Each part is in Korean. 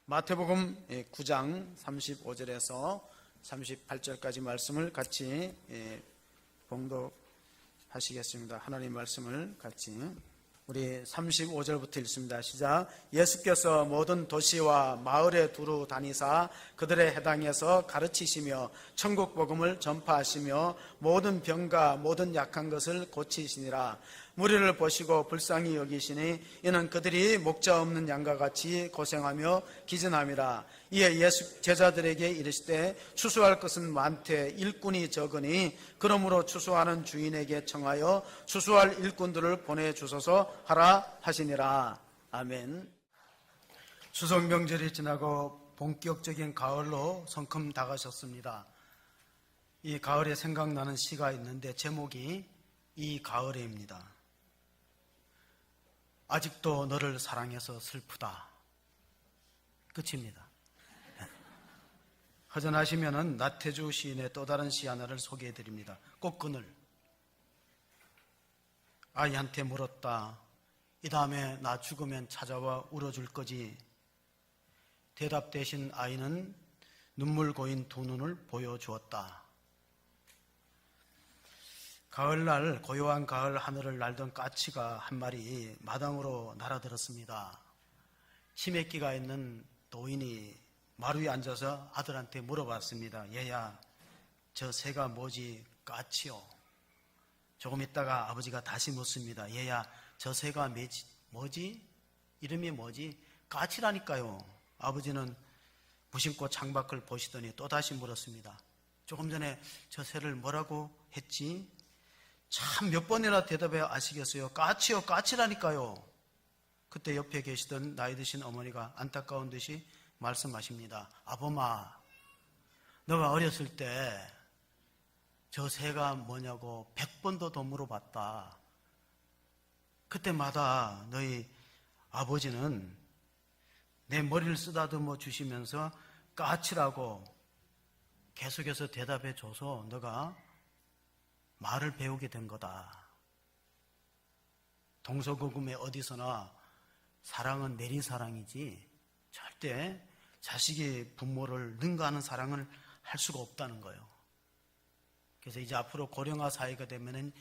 마태복음 9장 35절에서 38절까지 말씀을 같이 봉독하시겠습니다. 하나님 말씀을 같이 우리 35절부터 읽습니다. 시작. 예수께서 모든 도시와 마을에 두루 다니사 그들의 해당에서 가르치시며 천국 복음을 전파하시며 모든 병과 모든 약한 것을 고치시니라. 무리를 보시고 불쌍히 여기시니 이는 그들이 목자 없는 양과 같이 고생하며 기진함이라. 이에 예수 제자들에게 이르시되 추수할 것은 많되 일꾼이 적으니 그러므로 추수하는 주인에게 청하여 추수할 일꾼들을 보내주소서 하라 하시니라. 아멘. 추석 명절이 지나고 본격적인 가을로 성큼 다가섰습니다. 이 가을에 생각나는 시가 있는데 제목이 이 가을에입니다. 아직도 너를 사랑해서 슬프다. 끝입니다. 허전하시면은 나태주 시인의 또 다른 시 하나를 소개해 드립니다. 꽃그늘. 아이한테 물었다. 이 다음에 나 죽으면 찾아와 울어줄 거지. 대답 대신 아이는 눈물 고인 두 눈을 보여주었다. 가을날 고요한 가을 하늘을 날던 까치가 한 마리 마당으로 날아들었습니다. 치맥기가 있는 노인이 마루에 앉아서 아들한테 물어봤습니다. 얘야, 저 새가 뭐지? 까치요. 조금 있다가 아버지가 다시 묻습니다. 얘야, 저 새가 뭐지? 이름이 뭐지? 까치라니까요. 아버지는 무심코 창밖을 보시더니 또다시 물었습니다. 조금 전에 저 새를 뭐라고 했지? 참 몇 번이나 대답해 아시겠어요? 까치요, 까치라니까요. 그때 옆에 계시던 나이 드신 어머니가 안타까운 듯이 말씀하십니다. 아범아, 너가 어렸을 때 저 새가 뭐냐고 100번도 더 물어봤다. 그때마다 너희 아버지는 내 머리를 쓰다듬어 주시면서 까치라고 계속해서 대답해 줘서 너가 말을 배우게 된 거다. 동서고금에 어디서나 사랑은 내리사랑이지 절대 자식이 부모를 능가하는 사랑을 할 수가 없다는 거예요. 그래서 이제 앞으로 고령화 사회가 되면은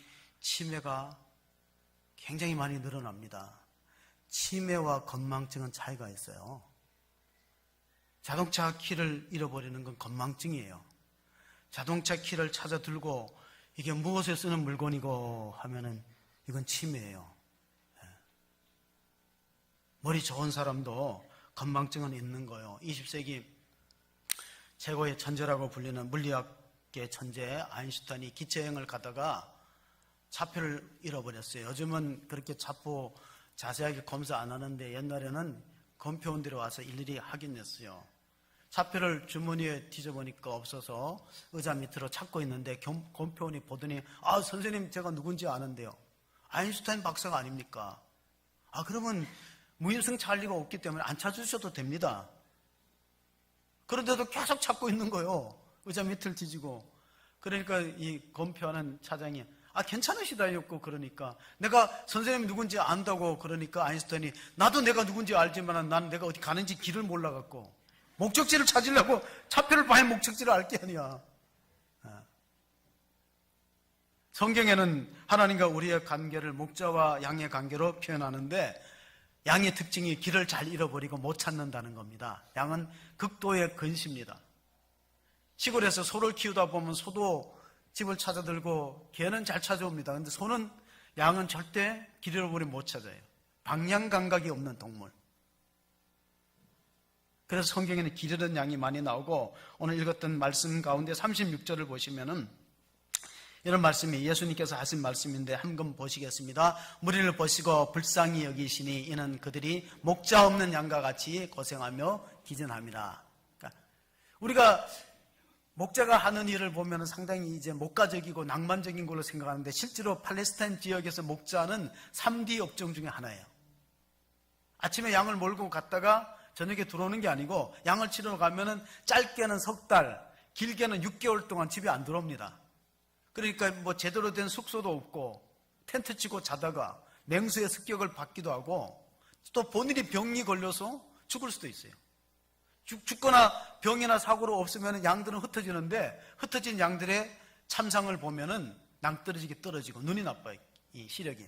치매가 굉장히 많이 늘어납니다. 치매와 건망증은 차이가 있어요. 자동차 키를 잃어버리는 건 건망증이에요. 자동차 키를 찾아 들고 이게 무엇에 쓰는 물건이고 하면은 이건 치매예요. 머리 좋은 사람도 건망증은 있는 거예요. 20세기 최고의 천재라고 불리는 물리학계 천재 아인슈타인이 기체여행을 가다가 차표를 잃어버렸어요. 요즘은 그렇게 차표 자세하게 검사 안 하는데 옛날에는 검표원들이 와서 일일이 확인했어요. 차표를 주머니에 뒤져보니까 없어서 의자 밑으로 찾고 있는데 검표원이 보더니 아 선생님 제가 누군지 아는데요. 아인슈타인 박사가 아닙니까? 아 그러면 무임승 찰 리가 없기 때문에 안 찾으셔도 됩니다. 그런데도 계속 찾고 있는 거예요. 의자 밑을 뒤지고. 그러니까 이 검표하는 차장이 아 괜찮으시다였고 그러니까 내가 선생님이 누군지 안다고 그러니까 아인슈타인이 나도 내가 누군지 알지만 난 내가 어디 가는지 길을 몰라갖고 목적지를 찾으려고 차표를 봐야 목적지를 알 게 아니야. 성경에는 하나님과 우리의 관계를 목자와 양의 관계로 표현하는데 양의 특징이 길을 잘 잃어버리고 못 찾는다는 겁니다. 양은 극도의 근시입니다. 시골에서 소를 키우다 보면 소도 집을 찾아들고 개는 잘 찾아옵니다. 근데 소는 양은 절대 길 잃어버리면 못 찾아요. 방향 감각이 없는 동물. 그래서 성경에는 길 잃은 양이 많이 나오고 오늘 읽었던 말씀 가운데 36절을 보시면은 이런 말씀이 예수님께서 하신 말씀인데 한번 보시겠습니다. 무리를 보시고 불쌍히 여기시니 이는 그들이 목자 없는 양과 같이 고생하며 기진함이라. 그러니까 우리가 목자가 하는 일을 보면 상당히 이제 목가적이고 낭만적인 걸로 생각하는데 실제로 팔레스타인 지역에서 목자는 3D 업종 중에 하나예요. 아침에 양을 몰고 갔다가 저녁에 들어오는 게 아니고 양을 치러 가면은 짧게는 석 달, 길게는 6개월 동안 집에 안 들어옵니다. 그러니까 뭐 제대로 된 숙소도 없고 텐트 치고 자다가 맹수의 습격을 받기도 하고 또 본인이 병이 걸려서 죽을 수도 있어요. 죽거나 병이나 사고로 없으면 양들은 흩어지는데 흩어진 양들의 참상을 보면은 낭떠러지게 떨어지고 눈이 나빠요. 이 시력이.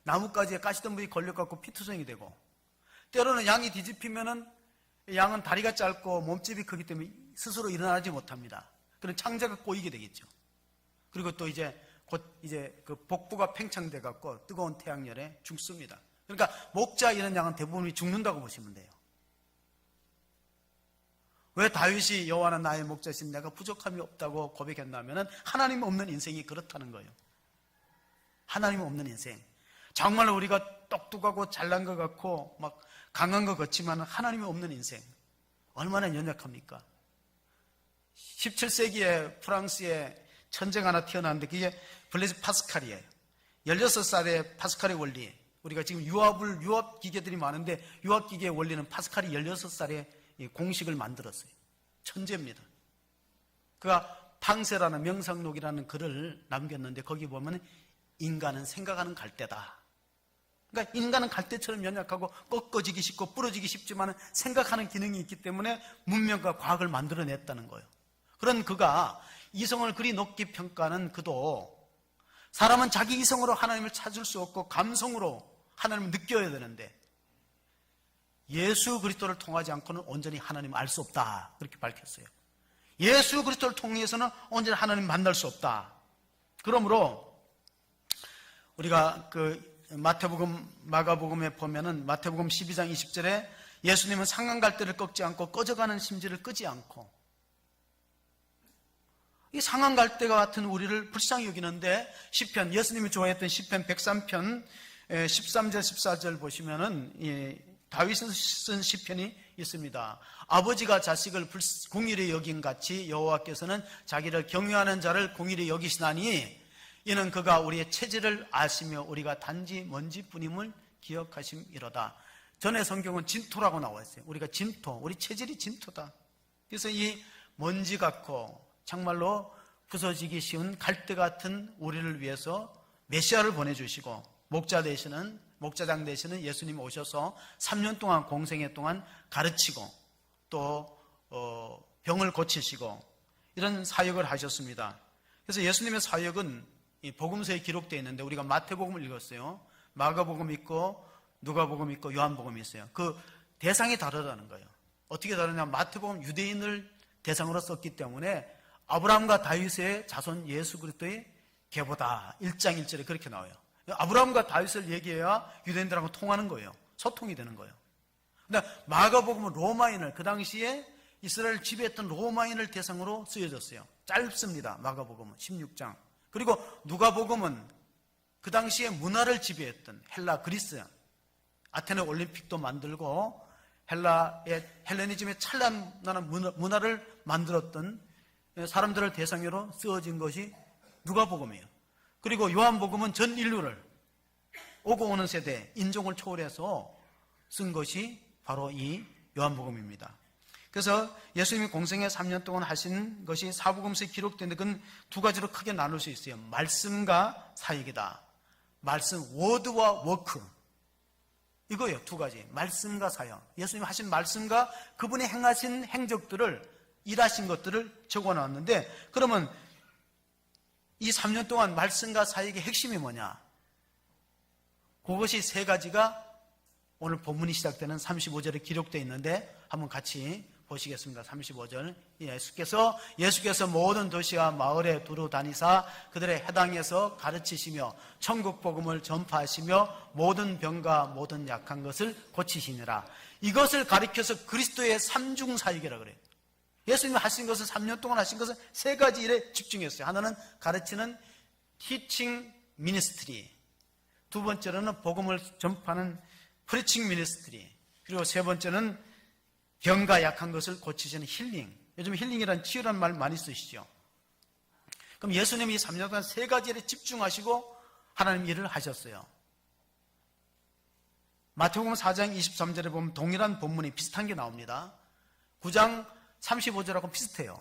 나뭇가지에 가시덤불이 걸려갖고 피투성이 되고 때로는 양이 뒤집히면은 양은 다리가 짧고 몸집이 크기 때문에 스스로 일어나지 못합니다. 그런 창자가 꼬이게 되겠죠. 그리고 또 이제 곧 이제 그 복부가 팽창돼 갖고 뜨거운 태양열에 죽습니다. 그러니까 목자 이런 양은 대부분이 죽는다고 보시면 돼요. 왜 다윗이 여호와는 나의 목자신 내가 부족함이 없다고 고백했냐면은 하나님 없는 인생이 그렇다는 거예요. 하나님 없는 인생. 정말 우리가 똑똑하고 잘난 것 같고 막 강한 것 같지만 하나님이 없는 인생 얼마나 연약합니까? 17세기에 프랑스에 천재가 하나 태어났는데 그게 블레즈 파스칼이에요. 16살의 파스칼의 원리. 우리가 지금 유압 기계들이 많은데 유압 기계의 원리는 파스칼이 16살에 공식을 만들었어요. 천재입니다. 그가 팡세라는 명상록이라는 글을 남겼는데 거기 보면 인간은 생각하는 갈대다. 그러니까 인간은 갈대처럼 연약하고 꺾어지기 쉽고 부러지기 쉽지만 생각하는 기능이 있기 때문에 문명과 과학을 만들어냈다는 거예요. 그런 그가 이성을 그리 높게 평가하는 그도 사람은 자기 이성으로 하나님을 찾을 수 없고 감성으로 하나님을 느껴야 되는데 예수 그리스도를 통하지 않고는 온전히 하나님을 알 수 없다. 그렇게 밝혔어요. 예수 그리스도를 통해서는 온전히 하나님을 만날 수 없다. 그러므로 우리가 그 마태복음, 마가복음에 보면은 마태복음 12장 20절에 예수님은 상한갈대를 꺾지 않고 꺼져가는 심지를 끄지 않고 이 상한갈대와 같은 우리를 불쌍히 여기는데 시편, 예수님이 좋아했던 시편 103편 13절 14절 보시면은 다윗은 쓴 시편이 있습니다. 아버지가 자식을 공의를 여긴 같이 여호와께서는 자기를 경외하는 자를 공의를 여기시나니 이는 그가 우리의 체질을 아시며 우리가 단지 먼지뿐임을 기억하심이로다. 전에 성경은 진토라고 나와 있어요. 우리가 진토, 우리 체질이 진토다. 그래서 이 먼지 같고 정말로 부서지기 쉬운 갈대 같은 우리를 위해서 메시아를 보내주시고 목자장 되시는 예수님이 오셔서 3년 동안 공생애 동안 가르치고 또 병을 고치시고 이런 사역을 하셨습니다. 그래서 예수님의 사역은 이 복음서에 기록되어 있는데 우리가 마태복음을 읽었어요. 마가복음 있고 누가복음 있고 요한복음이 있어요. 그 대상이 다르다는 거예요. 어떻게 다르냐면 마태복음 유대인을 대상으로 썼기 때문에 아브라함과 다윗의 자손 예수 그리스도의 계보다 1장 1절에 그렇게 나와요. 아브라함과 다윗을 얘기해야 유대인들하고 통하는 거예요. 소통이 되는 거예요. 근데 마가복음은 로마인을 그 당시에 이스라엘 지배했던 로마인을 대상으로 쓰여졌어요. 짧습니다. 마가복음은 16장. 그리고 누가복음은 그 당시에 문화를 지배했던 헬라, 그리스, 아테네 올림픽도 만들고 헬레니즘의 찬란한 문화를 만들었던 사람들을 대상으로 쓰여진 것이 누가복음이에요. 그리고 요한복음은 전 인류를 오고 오는 세대, 인종을 초월해서 쓴 것이 바로 이 요한복음입니다. 그래서 예수님이 공생애 3년 동안 하신 것이 사복음서에 기록되는데 그건 두 가지로 크게 나눌 수 있어요. 말씀과 사역이다. 말씀, 워드와 워크. 이거예요. 두 가지. 말씀과 사역. 예수님이 하신 말씀과 그분이 행하신 행적들을, 일하신 것들을 적어 놨는데 그러면 이 3년 동안 말씀과 사역의 핵심이 뭐냐? 그것이 세 가지가 오늘 본문이 시작되는 35절에 기록되어 있는데 한번 같이 보시겠습니다. 35절. 예수께서 모든 도시와 마을에 두루 다니사 그들의 해당에서 가르치시며 천국 복음을 전파하시며 모든 병과 모든 약한 것을 고치시니라. 이것을 가리켜서 그리스도의 삼중 사역이라고 그래요. 예수님이 하신 것은 3년 동안 하신 것은 세 가지 일에 집중했어요. 하나는 가르치는 teaching ministry, 두 번째로는 복음을 전파하는 preaching ministry, 그리고 세 번째는 병과 약한 것을 고치시는 힐링. 요즘 힐링이란 치유라는 말 많이 쓰시죠. 그럼 예수님이 3년 동안 세 가지 일에 집중하시고 하나님 일을 하셨어요. 마태복음 4장 23절에 보면 동일한 본문이 비슷한 게 나옵니다. 9장 35절하고 비슷해요.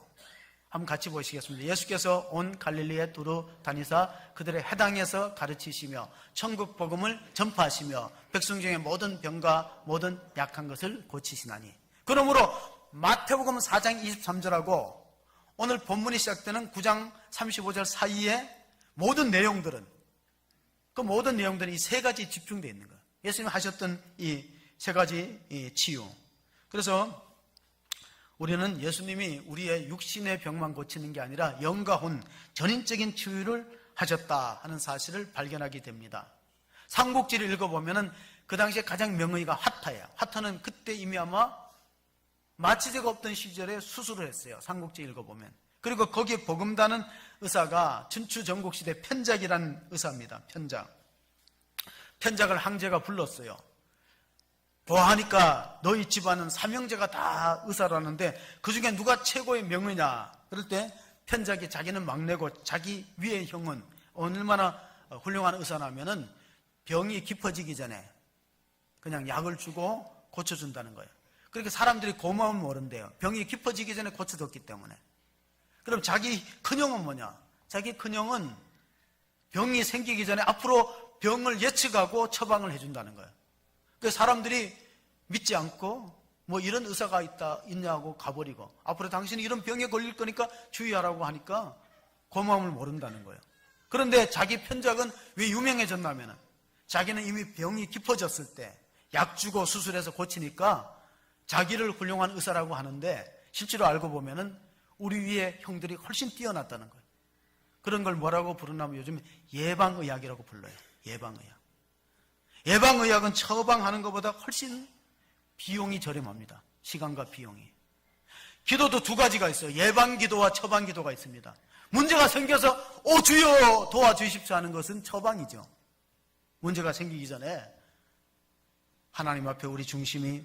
한번 같이 보시겠습니다. 예수께서 온 갈릴리에 두루 다니사 그들의 해당에서 가르치시며 천국 복음을 전파하시며 백성 중에 모든 병과 모든 약한 것을 고치시나니. 그러므로 마태복음 4장 23절하고 오늘 본문이 시작되는 9장 35절 사이에 모든 내용들은 그 모든 내용들이 이 세 가지에 집중되어 있는 거예요. 예수님이 하셨던 이 세 가지 치유. 그래서 우리는 예수님이 우리의 육신의 병만 고치는 게 아니라 영과 혼, 전인적인 치유를 하셨다 하는 사실을 발견하게 됩니다. 삼국지를 읽어보면 그 당시에 가장 명의가 화타예요. 화타는 그때 이미 아마 마취제가 없던 시절에 수술을 했어요. 삼국지 읽어보면. 그리고 거기에 복음다는 의사가 춘추전국시대 편작이라는 의사입니다. 편작을 황제가 불렀어요. 보아하니까 너희 집안은 삼형제가 다 의사라는데 그 중에 누가 최고의 명의냐? 그럴 때 편작이 자기는 막내고 자기 위의 형은 얼마나 훌륭한 의사냐면은 병이 깊어지기 전에 그냥 약을 주고 고쳐준다는 거예요. 그렇게 사람들이 고마움을 모른대요. 병이 깊어지기 전에 고쳐줬기 때문에. 그럼 자기 큰형은 뭐냐? 자기 큰형은 병이 생기기 전에 앞으로 병을 예측하고 처방을 해준다는 거예요. 그래서 사람들이 믿지 않고 뭐 이런 의사가 있냐고 가버리고 앞으로 당신이 이런 병에 걸릴 거니까 주의하라고 하니까 고마움을 모른다는 거예요. 그런데 자기 편작은 왜 유명해졌냐면 자기는 이미 병이 깊어졌을 때 약 주고 수술해서 고치니까 자기를 훌륭한 의사라고 하는데 실제로 알고 보면은 우리 위에 형들이 훨씬 뛰어났다는 거예요. 그런 걸 뭐라고 부르냐면 요즘 예방의학이라고 불러요. 예방의학. 예방의학은 처방하는 것보다 훨씬 비용이 저렴합니다. 시간과 비용이. 기도도 두 가지가 있어요. 예방기도와 처방기도가 있습니다. 문제가 생겨서 오 주여 도와주십시오 하는 것은 처방이죠. 문제가 생기기 전에 하나님 앞에 우리 중심이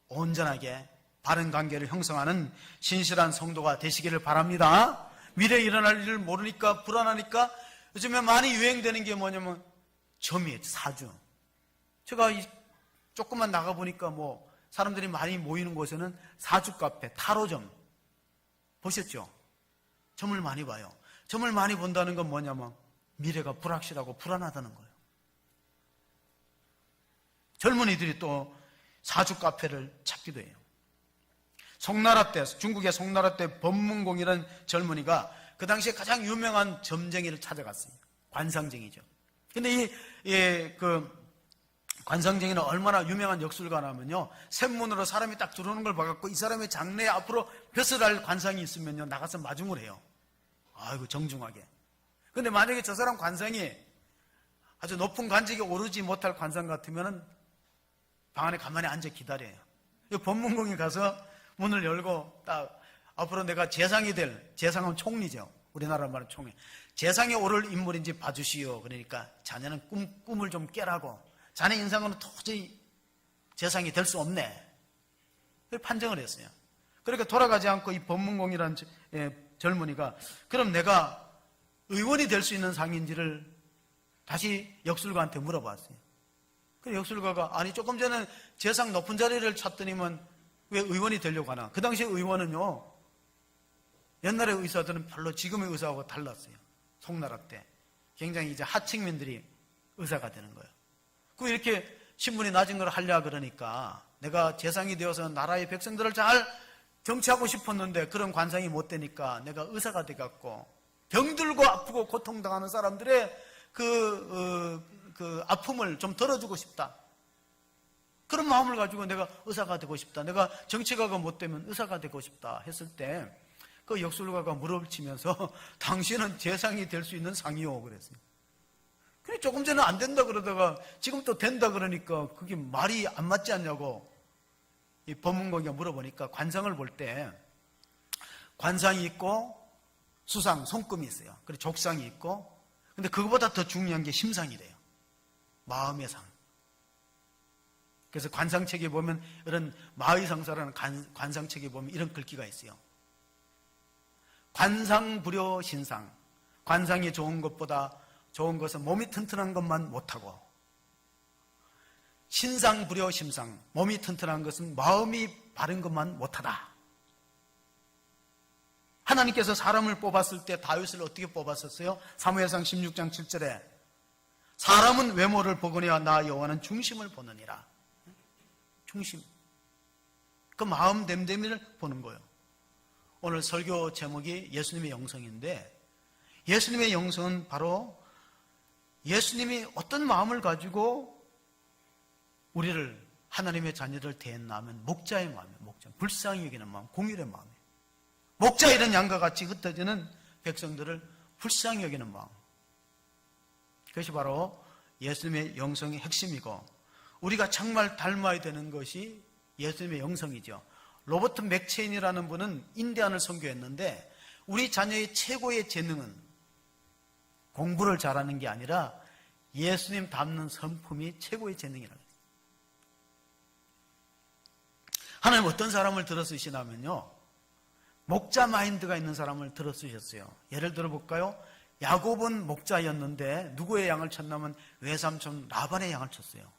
온전하게 바른 관계를 형성하는 신실한 성도가 되시기를 바랍니다. 미래에 일어날 일을 모르니까 불안하니까 요즘에 많이 유행되는 게 뭐냐면 점이에요. 사주. 제가 조금만 나가보니까 뭐 사람들이 많이 모이는 곳에는 사주 카페, 타로점 보셨죠? 점을 많이 봐요. 점을 많이 본다는 건 뭐냐면 미래가 불확실하고 불안하다는 거예요. 젊은이들이 또 사주 카페를 찾기도 해요. 송나라 때, 중국의 송나라 때 법문공이라는 젊은이가 그 당시에 가장 유명한 점쟁이를 찾아갔어요. 관상쟁이죠. 근데 관상쟁이는 얼마나 유명한 역술가냐면요. 샘문으로 사람이 딱 들어오는 걸 봐갖고 이 사람의 장래에 앞으로 벼슬 할 관상이 있으면요. 나가서 마중을 해요. 아이고, 정중하게. 근데 만약에 저 사람 관상이 아주 높은 관직에 오르지 못할 관상 같으면은 방 안에 가만히 앉아 기다려요. 이 법문공이 가서 문을 열고 딱 앞으로 내가 재상은 총리죠. 우리나라 말은 총리. 재상에 오를 인물인지 봐주시오. 그러니까 자네는 꿈을 좀 깨라고. 자네 인상으로는 도저히 재상이 될 수 없네. 판정을 했어요. 그러니까 돌아가지 않고 이 법문공이라는 젊은이가 그럼 내가 의원이 될 수 있는 상인지를 다시 역술가한테 물어봤어요. 그 역술가가 아니 조금 전에 재상 높은 자리를 찾더니만 왜 의원이 되려고 하나? 그 당시 의원은요. 옛날의 의사들은 별로 지금의 의사하고 달랐어요. 송나라 때. 굉장히 이제 하층민들이 의사가 되는 거예요. 그 이렇게 신분이 낮은 걸 하려 그러니까 내가 재상이 되어서 나라의 백성들을 잘 정치하고 싶었는데 그런 관상이 못 되니까 내가 의사가 돼갖고 병들고 아프고 고통당하는 사람들의 그 아픔을 좀 덜어주고 싶다. 그런 마음을 가지고 내가 의사가 되고 싶다. 내가 정치가가 못 되면 의사가 되고 싶다 했을 때 그 역술가가 무릎을 치면서 당신은 재상이 될 수 있는 상이요 그랬어요. 근데 조금 전에 안 된다 그러다가 지금 또 된다 그러니까 그게 말이 안 맞지 않냐고 이 법문공이가 물어보니까 관상을 볼 때 관상이 있고 수상, 손금이 있어요. 그리고 족상이 있고 근데 그거보다 더 중요한 게 심상이래요. 마음의 상. 그래서 관상책에 보면 이런 마의상사라는 관상책에 보면 이런 글귀가 있어요. 관상불효 신상. 관상이 좋은 것보다 좋은 것은 몸이 튼튼한 것만 못하고 신상불효 심상, 몸이 튼튼한 것은 마음이 바른 것만 못하다. 하나님께서 사람을 뽑았을 때 다윗을 어떻게 뽑았었어요? 사무엘상 16장 7절에 사람은 외모를 보거니와 나 여호와는 중심을 보느니라. 중심. 그 마음 됨됨이를 보는 거예요. 오늘 설교 제목이 예수님의 영성인데, 예수님의 영성은 바로 예수님이 어떤 마음을 가지고 우리를, 하나님의 자녀를 대했나 하면 목자의 마음이에요. 목자. 불쌍히 여기는 마음, 공율의 마음이에요. 목자 이런 양과 같이 흩어지는 백성들을 불쌍히 여기는 마음. 그것이 바로 예수님의 영성의 핵심이고, 우리가 정말 닮아야 되는 것이 예수님의 영성이죠. 로버트 맥체인이라는 분은 인디안을 선교했는데, 우리 자녀의 최고의 재능은 공부를 잘하는 게 아니라 예수님 닮는 성품이 최고의 재능이라고 했어요. 하나님 어떤 사람을 들어 쓰시냐면요, 목자 마인드가 있는 사람을 들어 쓰셨어요. 예를 들어 볼까요? 야곱은 목자였는데 누구의 양을 쳤냐면 외삼촌 라반의 양을 쳤어요.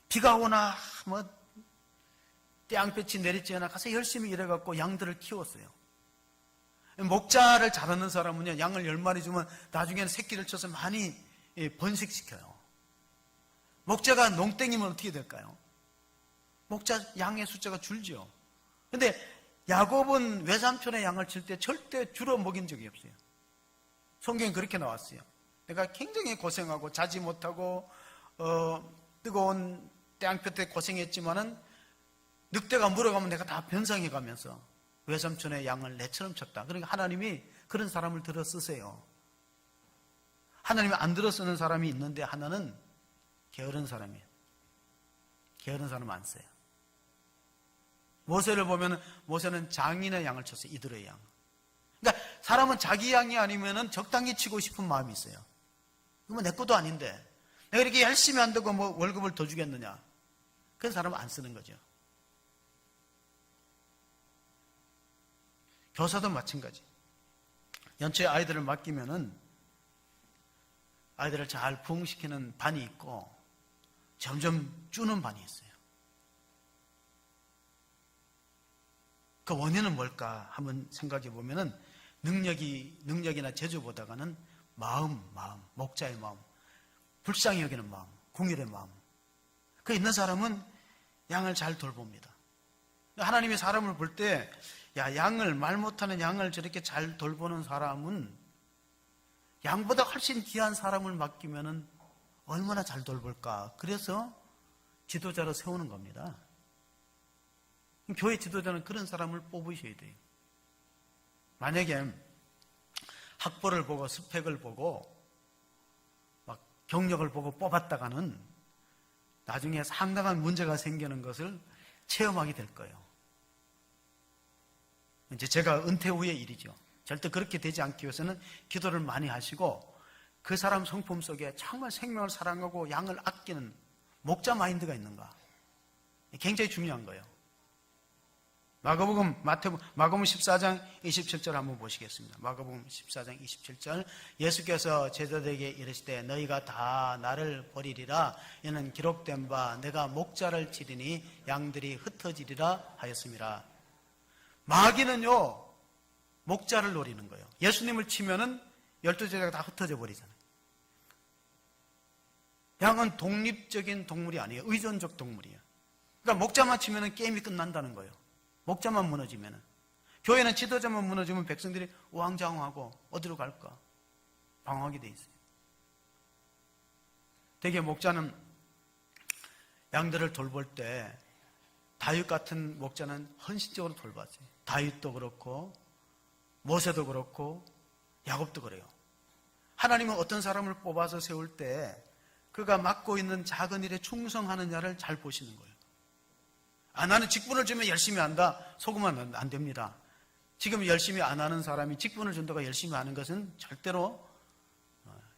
비가 오나 땡볕이 내리쬐나 가서 열심히 일해갖고 양들을 키웠어요. 목자를 잘하는 사람은요, 양을 10마리 주면 나중에는 새끼를 쳐서 많이 번식시켜요. 목자가 농땡이면 어떻게 될까요? 목자 양의 숫자가 줄죠. 근데 야곱은 외삼촌의 양을 칠 때 절대 줄어 먹인 적이 없어요. 성경에 그렇게 나왔어요. 내가 굉장히 고생하고 자지 못하고 뜨거운 땅볕에 고생했지만은 늑대가 물어가면 내가 다 변상해 가면서 외삼촌의 양을 내처럼 쳤다. 그러니까 하나님이 그런 사람을 들어 쓰세요. 하나님이 안 들어 쓰는 사람이 있는데 하나는 게으른 사람이에요. 게으른 사람 안 써요. 모세를 보면 모세는 장인의 양을 쳤어요. 이들의 양. 그러니까 사람은 자기 양이 아니면은 적당히 치고 싶은 마음이 있어요. 그러면 내 것도 아닌데 내가 이렇게 열심히 한다고 뭐 월급을 더 주겠느냐. 그런 사람은 안 쓰는 거죠. 교사도 마찬가지. 연초에 아이들을 맡기면은 아이들을 잘 부흥시키는 반이 있고 점점 주는 반이 있어요. 그 원인은 뭘까 한번 생각해 보면은 능력이나 재주보다가는 마음, 목자의 마음, 불쌍히 여기는 마음, 궁일의 마음. 그 있는 사람은 양을 잘 돌봅니다. 하나님이 사람을 볼 때, 양을, 말 못하는 양을 저렇게 잘 돌보는 사람은 양보다 훨씬 귀한 사람을 맡기면은 얼마나 잘 돌볼까. 그래서 지도자로 세우는 겁니다. 교회 지도자는 그런 사람을 뽑으셔야 돼요. 만약에 학벌을 보고 스펙을 보고 막 경력을 보고 뽑았다가는 나중에 상당한 문제가 생기는 것을 체험하게 될 거예요. 이제 제가 은퇴 후의 일이죠. 절대 그렇게 되지 않기 위해서는 기도를 많이 하시고 그 사람 성품 속에 정말 생명을 사랑하고 양을 아끼는 목자 마인드가 있는가. 굉장히 중요한 거예요. 마가복음 14장 27절 한번 보시겠습니다. 마가복음 14장 27절 예수께서 제자들에게 이르시되 너희가 다 나를 버리리라. 이는 기록된 바 내가 목자를 치리니 양들이 흩어지리라 하였습니다. 마귀는요 목자를 노리는 거예요. 예수님을 치면은 12제자가 다 흩어져 버리잖아요. 양은 독립적인 동물이 아니에요. 의존적 동물이에요. 그러니까 목자만 치면은 게임이 끝난다는 거예요. 목자만 무너지면은. 교회는 지도자만 무너지면 백성들이 우왕좌왕하고 어디로 갈까? 방황하게 돼 있어요. 대개 목자는 양들을 돌볼 때 다윗 같은 목자는 헌신적으로 돌봤어요. 다윗도 그렇고 모세도 그렇고 야곱도 그래요. 하나님은 어떤 사람을 뽑아서 세울 때 그가 맡고 있는 작은 일에 충성하느냐를 잘 보시는 거예요. 나는 직분을 주면 열심히 한다. 속으면 안 됩니다. 지금 열심히 안 하는 사람이 직분을 준다고 열심히 하는 것은 절대로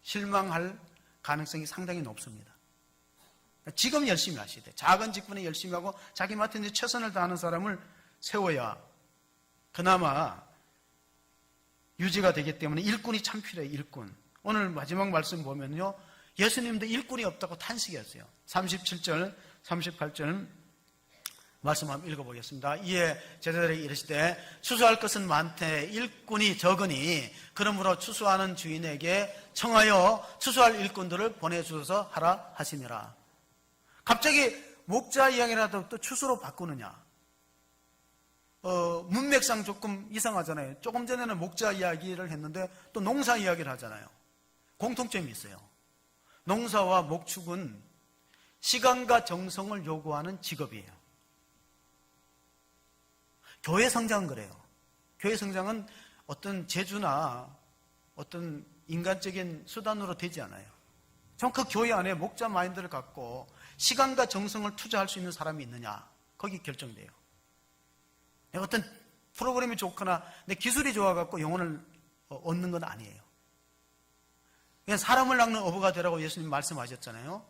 실망할 가능성이 상당히 높습니다. 지금 열심히 하셔야 돼요. 작은 직분에 열심히 하고 자기 맡은 일 최선을 다하는 사람을 세워야 그나마 유지가 되기 때문에 일꾼이 참 필요해요. 일꾼. 오늘 마지막 말씀 보면요, 예수님도 일꾼이 없다고 탄식했어요. 37절, 38절 말씀 한번 읽어보겠습니다. 이에 제자들이 이르시되 추수할 것은 많되 일꾼이 적으니 그러므로 추수하는 주인에게 청하여 추수할 일꾼들을 보내주셔서 하라 하시니라. 갑자기 목자 이야기라도 또 추수로 바꾸느냐? 문맥상 조금 이상하잖아요. 조금 전에는 목자 이야기를 했는데 또 농사 이야기를 하잖아요. 공통점이 있어요. 농사와 목축은 시간과 정성을 요구하는 직업이에요. 교회 성장은 그래요. 교회 성장은 어떤 재주나 어떤 인간적인 수단으로 되지 않아요. 전 그 교회 안에 목자 마인드를 갖고 시간과 정성을 투자할 수 있는 사람이 있느냐, 거기 결정돼요. 내가 어떤 프로그램이 좋거나 내 기술이 좋아갖고 영혼을 얻는 건 아니에요. 그냥 사람을 낚는 어부가 되라고 예수님 말씀하셨잖아요.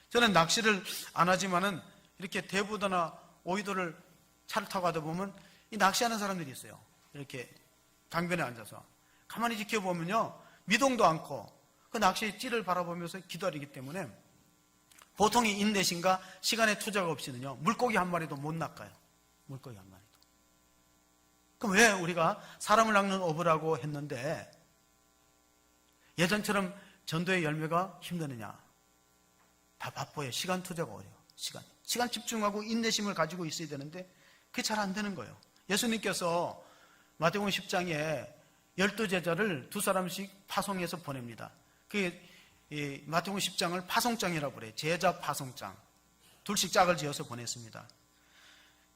저는 낚시를 안 하지만은 이렇게 대부도나 오이도를 차를 타고 가다 보면 이 낚시하는 사람들이 있어요. 이렇게 강변에 앉아서 가만히 지켜보면요, 미동도 않고 그 낚시의 찌를 바라보면서 기다리기 때문에 보통의 인내심과 시간의 투자가 없이는요, 물고기 한 마리도 못 낚아요. 물고기 한 마리도. 그럼 왜 우리가 사람을 낚는 어부라고 했는데 예전처럼 전도의 열매가 힘드느냐? 다 바빠요. 시간 투자가 어려워. 시간 집중하고 인내심을 가지고 있어야 되는데 그게 잘 안 되는 거예요. 예수님께서 마태복음 10장에 12제자를 2사람씩 파송해서 보냅니다. 그게 마태복음 10장을 파송장이라고 그래요. 제자 파송장. 둘씩 짝을 지어서 보냈습니다.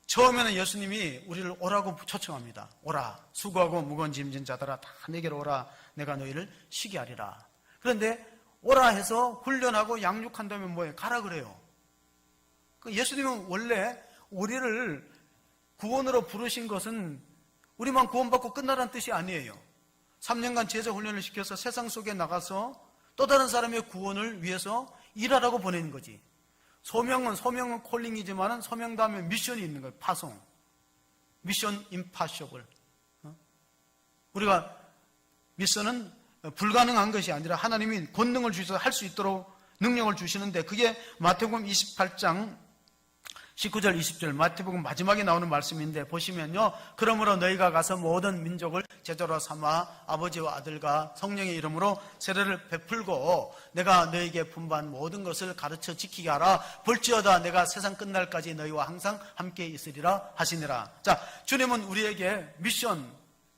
처음에는 예수님이 우리를 오라고 초청합니다. 오라, 수고하고 무거운 짐진 자들아 다 내게로 오라, 내가 너희를 쉬게 하리라. 그런데 오라 해서 훈련하고 양육한다면 뭐예요? 가라 그래요. 예수님은 원래 우리를 구원으로 부르신 것은 우리만 구원받고 끝나라는 뜻이 아니에요. 3년간 제자 훈련을 시켜서 세상 속에 나가서 또 다른 사람의 구원을 위해서 일하라고 보내는 거지. 소명은 콜링이지만 소명 다음에 미션이 있는 거예요. 파송. 미션 임파셔블. 우리가 미션은 불가능한 것이 아니라 하나님이 권능을 주셔서 할 수 있도록 능력을 주시는데 그게 마태복음 28장 19절 20절 마태복음 마지막에 나오는 말씀인데 보시면요, 그러므로 너희가 가서 모든 민족을 제자로 삼아 아버지와 아들과 성령의 이름으로 세례를 베풀고 내가 너희에게 분부한 모든 것을 가르쳐 지키게 하라. 볼지어다 내가 세상 끝날까지 너희와 항상 함께 있으리라 하시니라. 자, 주님은 우리에게 미션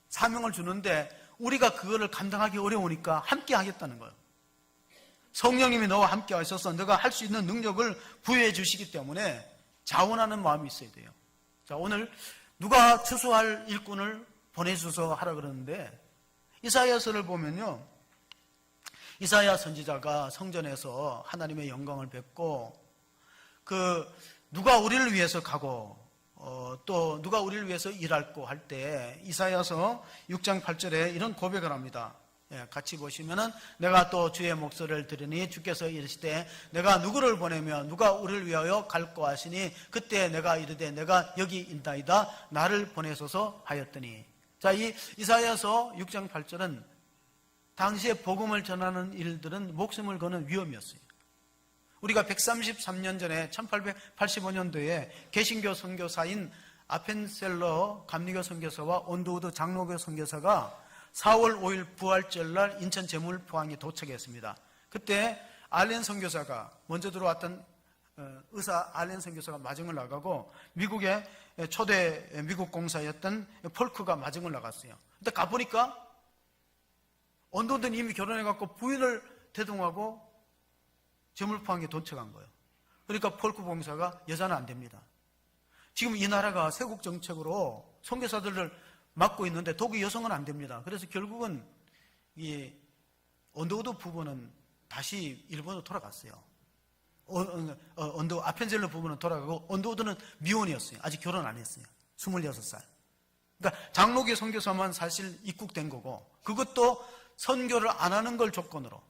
사명을 주는데 우리가 그거를 감당하기 어려우니까 함께 하겠다는 거예요. 성령님이 너와 함께 하셔서 너가 할 수 있는 능력을 부여해 주시기 때문에 자원하는 마음이 있어야 돼요. 자, 오늘 누가 추수할 일꾼을 보내주셔서 하라 그러는데 이사야서를 보면요, 이사야 선지자가 성전에서 하나님의 영광을 뵙고 누가 우리를 위해서 가고 또 누가 우리를 위해서 일할고 할 때 이사야서 6장 8절에 이런 고백을 합니다. 같이 보시면은 내가 또 주의 목소리를 들으니 주께서 이르시되 내가 누구를 보내며 누가 우리를 위하여 갈고 하시니 그때 내가 이르되 내가 여기 있나이다 나를 보내소서 하였더니. 자, 이 이사야서 6장 8절은 당시에 복음을 전하는 일들은 목숨을 거는 위험이었어요. 우리가 133년 전에 1885년도에 개신교 선교사인 아펜셀러 감리교 선교사와 온도우드 장로교 선교사가 4월 5일 부활절날 인천 제물포항에 도착했습니다. 그때 알렌 선교사가 먼저 들어왔던 의사 알렌 선교사가 마중을 나가고 미국의 초대 미국 공사였던 폴크가 마중을 나갔어요. 근데 가보니까 온도우드는 이미 결혼해갖고 부인을 대동하고 제물포항에 도착한 거예요. 그러니까 폴크 공사가 여자는 안 됩니다. 지금 이 나라가 세국 정책으로 선교사들을 맡고 있는데 독일 여성은 안 됩니다. 그래서 결국은 이 온도우드 부부는 다시 일본으로 돌아갔어요. 아펜젤러 부부는 돌아가고 온도우드는 미혼이었어요. 아직 결혼 안 했어요. 26살. 그러니까 장로교 선교사만 사실 입국된 거고 그것도 선교를 안 하는 걸 조건으로,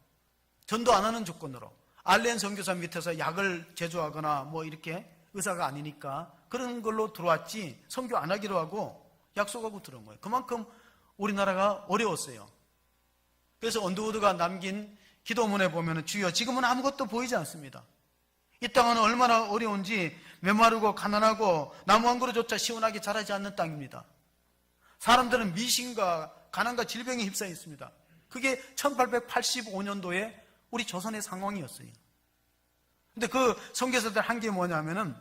전도 안 하는 조건으로 알렌 선교사 밑에서 약을 제조하거나 뭐 이렇게 의사가 아니니까 그런 걸로 들어왔지 선교 안 하기로 하고 약속하고 들어온 거예요. 그만큼 우리나라가 어려웠어요. 그래서 온도우드가 남긴 기도문에 보면 주여 지금은 아무것도 보이지 않습니다. 이 땅은 얼마나 어려운지 메마르고 가난하고 나무 한 그루조차 시원하게 자라지 않는 땅입니다. 사람들은 미신과 가난과 질병에 휩싸여 있습니다. 그게 1885년도에 우리 조선의 상황이었어요. 근데 그 선교사들 한 게 뭐냐면은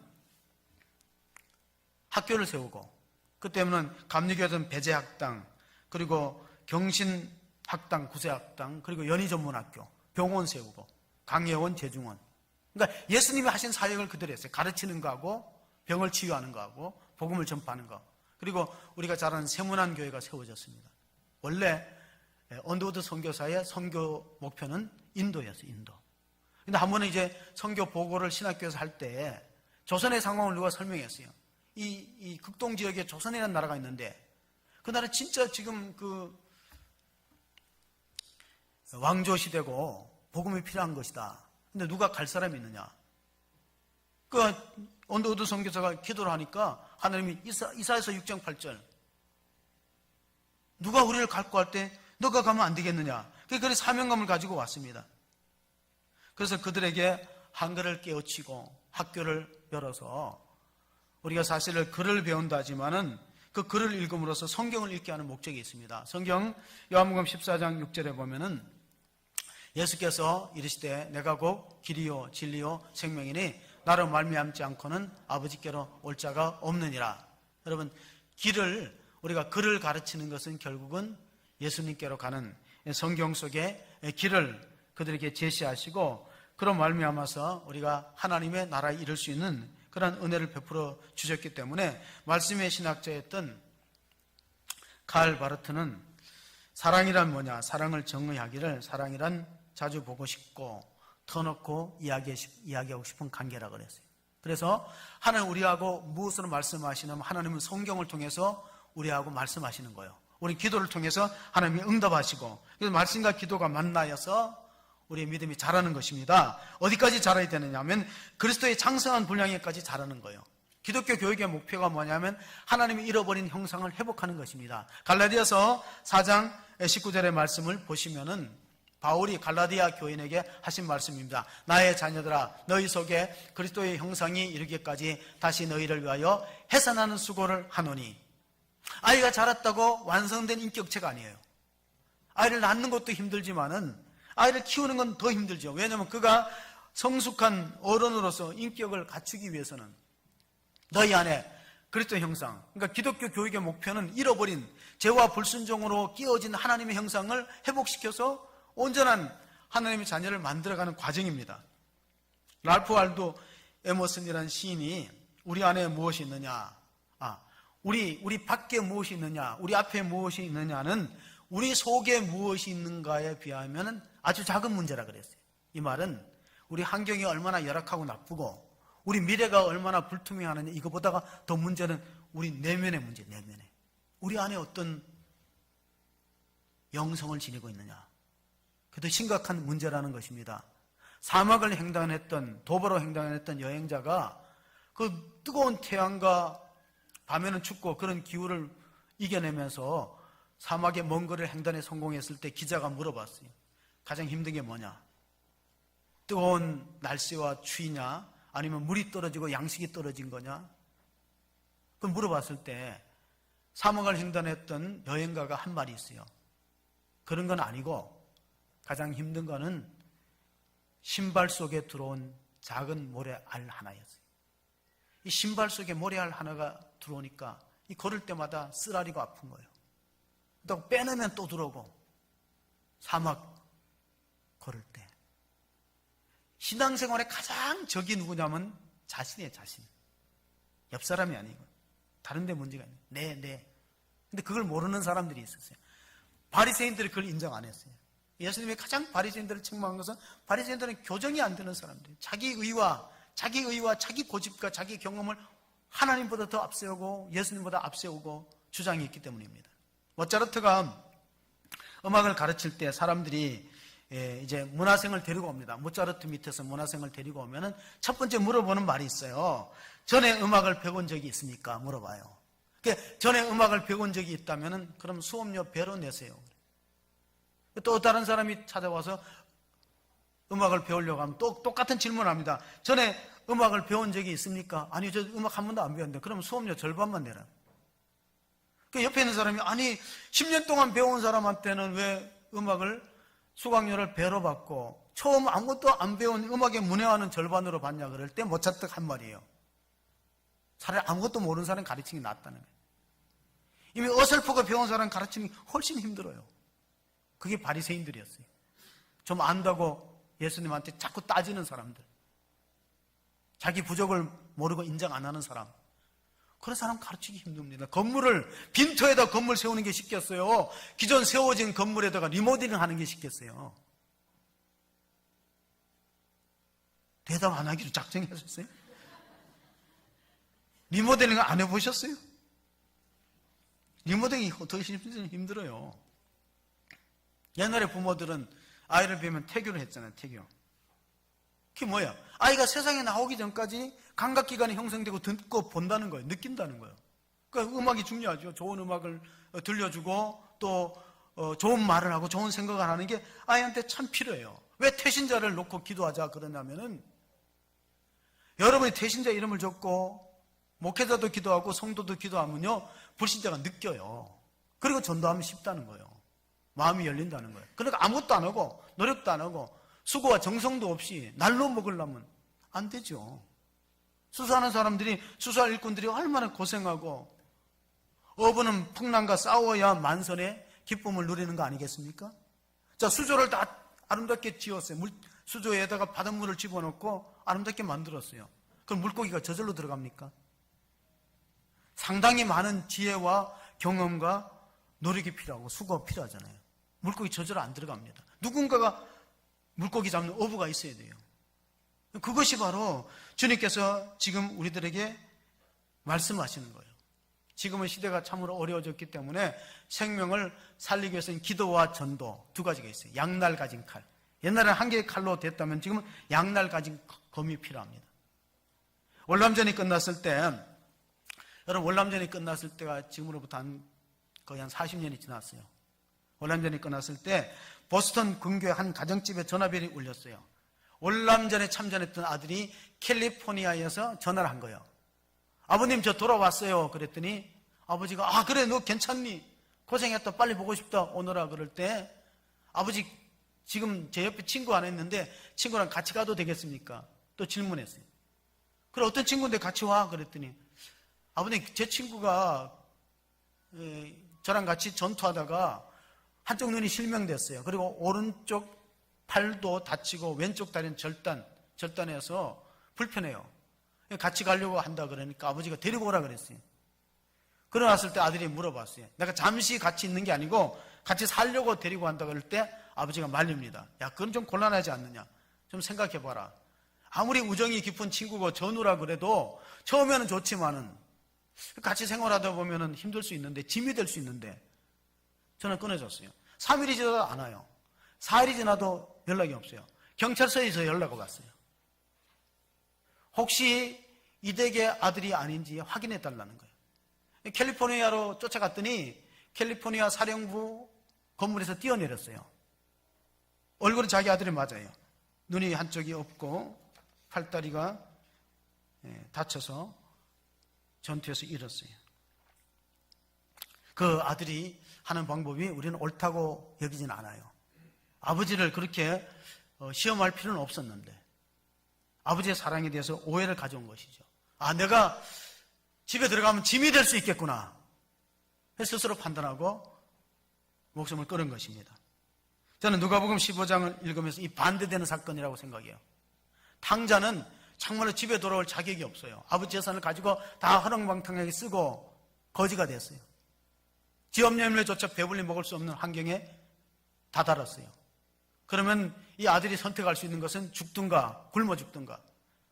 학교를 세우고, 그때는 감리교회는 배제학당, 그리고 경신학당, 구세학당, 그리고 연희전문학교, 병원 세우고, 강예원, 재중원. 그러니까 예수님이 하신 사역을 그대로 했어요. 가르치는 거하고 병을 치유하는 거하고 복음을 전파하는 거. 그리고 우리가 잘 아는 세문안 교회가 세워졌습니다. 원래 언더우드 선교사의 선교 목표는 인도였어요. 인도. 근데 한 번은 이제 선교 보고를 신학교에서 할 때 조선의 상황을 누가 설명했어요. 이 극동 지역에 조선이라는 나라가 있는데 그 나라 진짜 지금 그 왕조 시대고 복음이 필요한 것이다. 근데 누가 갈 사람이 있느냐? 그 언더우드 선교사가 기도를 하니까 하나님이 이사야서 6장 8절 누가 우리를 갈고 할 때 너가 가면 안 되겠느냐? 그래서 사명감을 가지고 왔습니다. 그래서 그들에게 한글을 깨우치고 학교를 열어서 우리가 사실 글을 배운다 하지만은 그 글을 읽음으로써 성경을 읽게 하는 목적이 있습니다. 성경 요한복음 14장 6절에 보면은 예수께서 이르시되 내가 곧 길이요 진리요 생명이니 나로 말미암지 않고는 아버지께로 올 자가 없느니라. 여러분, 우리가 글을 가르치는 것은 결국은 예수님께로 가는 성경 속의 길을 그들에게 제시하시고 그로 말미암아서 우리가 하나님의 나라에 이를 수 있는 그런 은혜를 베풀어 주셨기 때문에 말씀의 신학자였던 칼 바르트는 사랑이란 뭐냐? 사랑을 정의하기를 사랑이란 자주 보고 싶고 터놓고 이야기하고 싶은 관계라 그랬어요. 그래서 하나님 우리하고 무엇으로 말씀하시냐면 하나님은 성경을 통해서 우리하고 말씀하시는 거예요. 우리 기도를 통해서 하나님이 응답하시고 그래서 말씀과 기도가 만나여서 우리의 믿음이 자라는 것입니다. 어디까지 자라야 되느냐 하면 그리스도의 창성한 분량에까지 자라는 거예요. 기독교 교육의 목표가 뭐냐면 하나님이 잃어버린 형상을 회복하는 것입니다. 갈라디아서 4장 19절의 말씀을 보시면은 바울이 갈라디아 교인에게 하신 말씀입니다. 나의 자녀들아 너희 속에 그리스도의 형상이 이르기까지 다시 너희를 위하여 해산하는 수고를 하노니. 아이가 자랐다고 완성된 인격체가 아니에요. 아이를 낳는 것도 힘들지만은 아이를 키우는 건 더 힘들죠. 왜냐하면 그가 성숙한 어른으로서 인격을 갖추기 위해서는 너희 안에 그리스도 형상, 그러니까 기독교 교육의 목표는 잃어버린 죄와 불순종으로 끼어진 하나님의 형상을 회복시켜서 온전한 하나님의 자녀를 만들어가는 과정입니다. 랄프 waldo 에머슨이라는 시인이 우리 안에 무엇이 있느냐, 우리 밖에 무엇이 있느냐, 우리 앞에 무엇이 있느냐는 우리 속에 무엇이 있는가에 비하면 아주 작은 문제라 그랬어요. 이 말은 우리 환경이 얼마나 열악하고 나쁘고 우리 미래가 얼마나 불투명하느냐, 이거보다가 더 문제는 우리 내면의 문제, 내면에 우리 안에 어떤 영성을 지니고 있느냐, 그것도 심각한 문제라는 것입니다. 사막을 횡단했던, 도보로 횡단했던 여행자가 그 뜨거운 태양과 밤에는 춥고 그런 기후를 이겨내면서 사막의 먼 거리를 횡단에 성공했을 때 기자가 물어봤어요. 가장 힘든 게 뭐냐? 뜨거운 날씨와 추위냐? 아니면 물이 떨어지고 양식이 떨어진 거냐? 그 물어봤을 때 사막을 횡단했던 여행가가 한 말이 있어요. 그런 건 아니고 가장 힘든 거는 신발 속에 들어온 작은 모래알 하나였어요. 이 신발 속에 모래알 하나가 들어오니까 이 걸을 때마다 쓰라리고 아픈 거예요. 또 빼내면 또 들어오고. 사막 걸을 때 신앙생활의 가장 적이 누구냐면 자신이에요. 자신. 옆 사람이 아니고 다른 데 문제가 있는. 근데 그걸 모르는 사람들이 있었어요. 바리새인들이 그걸 인정 안 했어요. 예수님이 가장 바리새인들을 책망한 것은 바리새인들은 교정이 안 되는 사람들, 자기 의와 자기 고집과 자기 경험을 하나님보다 더 앞세우고 예수님보다 앞세우고 주장이 있기 때문입니다. 모차르트가 음악을 가르칠 때 사람들이 이제 문화생을 데리고 옵니다. 모차르트 밑에서 문화생을 데리고 오면은 첫 번째 물어보는 말이 있어요. 전에 음악을 배운 적이 있습니까? 물어봐요. 전에 음악을 배운 적이 있다면은 그럼 수업료 배로 내세요. 또 다른 사람이 찾아와서 음악을 배우려고 하면 또 똑같은 질문을 합니다. 전에 음악을 배운 적이 있습니까? 아니요, 저 음악 한 번도 안 배웠는데. 그럼 수업료 절반만 내라. 그 옆에 있는 사람이, 아니 10년 동안 배운 사람한테는 왜 음악을 수강료를 배로 받고 처음 아무것도 안 배운 음악의 문외화는 절반으로 받냐 그럴 때 모차트가 한 말이에요. 차라리 아무것도 모르는 사람 가르치는 게 낫다는 거예요. 이미 어설프게 배운 사람 가르치는 게 훨씬 힘들어요. 그게 바리새인들이었어요. 좀 안다고 예수님한테 자꾸 따지는 사람들, 자기 부족을 모르고 인정 안 하는 사람, 그런 사람 가르치기 힘듭니다. 빈터에다 건물 세우는 게 쉽겠어요? 기존 세워진 건물에다가 리모델링 하는 게 쉽겠어요? 대답 안 하기로 작정하셨어요? 리모델링 안 해보셨어요? 리모델링이 더 힘들어요. 옛날에 부모들은 아이를 배우면 태교를 했잖아요. 태교. 그게 뭐야? 아이가 세상에 나오기 전까지 감각기관이 형성되고 듣고 본다는 거예요. 느낀다는 거예요. 그러니까 음악이 중요하죠. 좋은 음악을 들려주고 또 좋은 말을 하고 좋은 생각을 하는 게 아이한테 참 필요해요. 왜 태신자를 놓고 기도하자 그러냐면은, 여러분이 태신자 이름을 적고 목회자도 기도하고 성도도 기도하면요, 불신자가 느껴요. 그리고 전도하면 쉽다는 거예요. 마음이 열린다는 거예요. 그러니까 아무것도 안 하고 노력도 안 하고 수고와 정성도 없이 날로 먹으려면 안 되죠. 수사하는 사람들이, 수사 일꾼들이 얼마나 고생하고 어부는 풍랑과 싸워야 만선의 기쁨을 누리는 거 아니겠습니까? 자, 수조를 다 아름답게 지었어요. 수조에다가 바닷물을 집어넣고 아름답게 만들었어요. 그럼 물고기가 저절로 들어갑니까? 상당히 많은 지혜와 경험과 노력이 필요하고 수고가 필요하잖아요. 물고기 저절로 안 들어갑니다. 누군가가 물고기 잡는 어부가 있어야 돼요. 그것이 바로 주님께서 지금 우리들에게 말씀하시는 거예요. 지금은 시대가 참으로 어려워졌기 때문에 생명을 살리기 위해서는 기도와 전도 두 가지가 있어요. 양날 가진 칼. 옛날에는 한 개의 칼로 됐다면 지금은 양날 가진 검이 필요합니다. 월남전이 끝났을 때, 여러분 월남전이 끝났을 때가 지금으로부터 거의 한 40년이 지났어요. 월남전이 끝났을 때 보스턴 근교의 한 가정집에 전화벨이 울렸어요. 월남전에 참전했던 아들이 캘리포니아에서 전화를 한 거예요. 아버님 저 돌아왔어요. 그랬더니 아버지가, 그래 너 괜찮니? 고생했다, 빨리 보고 싶다, 오너라. 그럴 때 아버지 지금 제 옆에 친구 안 했는데 친구랑 같이 가도 되겠습니까? 또 질문했어요. 그래 어떤 친구인데 같이 와? 그랬더니 아버님 제 친구가 저랑 같이 전투하다가 한쪽 눈이 실명됐어요. 그리고 오른쪽 팔도 다치고 왼쪽 다리는 절단해서 불편해요. 같이 가려고 한다 그러니까 아버지가 데리고 오라 그랬어요. 그러났을 때 아들이 물어봤어요. 내가 잠시 같이 있는 게 아니고 같이 살려고 데리고 간다 그럴 때 아버지가 말립니다. 야, 그건 좀 곤란하지 않느냐? 좀 생각해봐라. 아무리 우정이 깊은 친구고 전우라 그래도 처음에는 좋지만은 같이 생활하다 보면은 힘들 수 있는데, 짐이 될 수 있는데, 전화 끊어졌어요. 3일이 지나도 안 와요. 4일이 지나도 연락이 없어요. 경찰서에서 연락을 왔어요. 혹시 이 댁의 아들이 아닌지 확인해 달라는 거예요. 캘리포니아로 쫓아갔더니 캘리포니아 사령부 건물에서 뛰어내렸어요. 얼굴은 자기 아들이 맞아요. 눈이 한쪽이 없고 팔다리가 다쳐서 전투에서 잃었어요. 그 아들이 하는 방법이 우리는 옳다고 여기진 않아요. 아버지를 그렇게 시험할 필요는 없었는데 아버지의 사랑에 대해서 오해를 가져온 것이죠. 내가 집에 들어가면 짐이 될 수 있겠구나 스스로 판단하고 목숨을 끊은 것입니다. 저는 누가복음 15장을 읽으면서 이 반대되는 사건이라고 생각해요. 탕자는 정말로 집에 돌아올 자격이 없어요. 아버지 재산을 가지고 다 허랑방탕하게 쓰고 거지가 됐어요. 지업열매조차 배불리 먹을 수 없는 환경에 다다랐어요. 그러면 이 아들이 선택할 수 있는 것은 죽든가 굶어 죽든가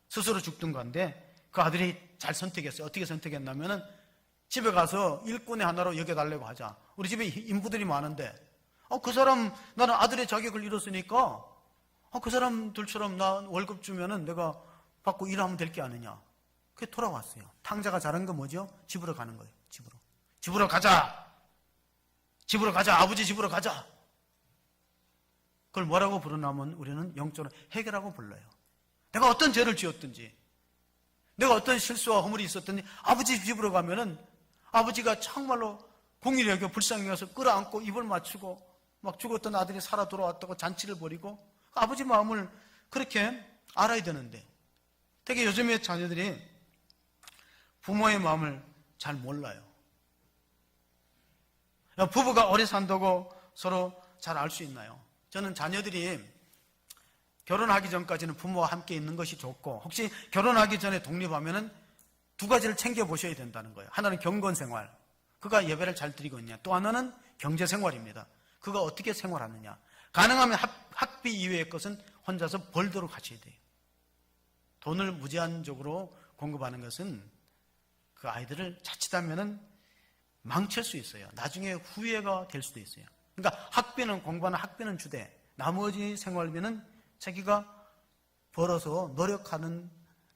스스로 죽든가인데 그 아들이 잘 선택했어요. 어떻게 선택했냐면은 집에 가서 일꾼의 하나로 여겨달라고 하자. 우리 집에 인부들이 많은데 그 사람, 나는 아들의 자격을 잃었으니까 그 사람들처럼 나 월급 주면은 내가 받고 일하면 될 게 아니냐. 그게 돌아왔어요. 탕자가 잘한 건 뭐죠? 집으로 가는 거예요. 집으로 가자. 집으로 가자. 아버지 집으로 가자. 그걸 뭐라고 부르냐면 우리는 영적으로 회개라고 불러요. 내가 어떤 죄를 지었든지, 내가 어떤 실수와 허물이 있었든지 아버지 집으로 가면은 아버지가 정말로 공의를 여겨 불쌍히 여겨서 끌어안고 입을 맞추고 막 죽었던 아들이 살아 돌아왔다고 잔치를 벌이고, 아버지 마음을 그렇게 알아야 되는데 되게 요즘의 자녀들이 부모의 마음을 잘 몰라요. 부부가 오래 산다고 서로 잘 알 수 있나요? 저는 자녀들이 결혼하기 전까지는 부모와 함께 있는 것이 좋고, 혹시 결혼하기 전에 독립하면은 두 가지를 챙겨보셔야 된다는 거예요. 하나는 경건생활, 그가 예배를 잘 드리고 있냐. 또 하나는 경제생활입니다. 그가 어떻게 생활하느냐. 가능하면 학비 이외의 것은 혼자서 벌도록 하셔야 돼요. 돈을 무제한적으로 공급하는 것은 그 아이들을 자칫하면은 망칠 수 있어요. 나중에 후회가 될 수도 있어요. 그러니까 학비는, 공부하는 학비는 주되 나머지 생활비는 자기가 벌어서 노력하는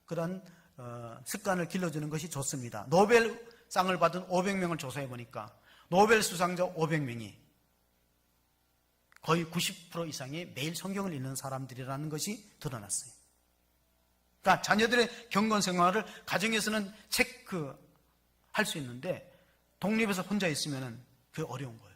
그런 습관을 길러주는 것이 좋습니다. 노벨상을 받은 500명을 조사해 보니까 노벨 수상자 500명이 거의 90% 이상이 매일 성경을 읽는 사람들이라는 것이 드러났어요. 그러니까 자녀들의 경건 생활을 가정에서는 체크할 수 있는데 독립해서 혼자 있으면 그게 어려운 거예요.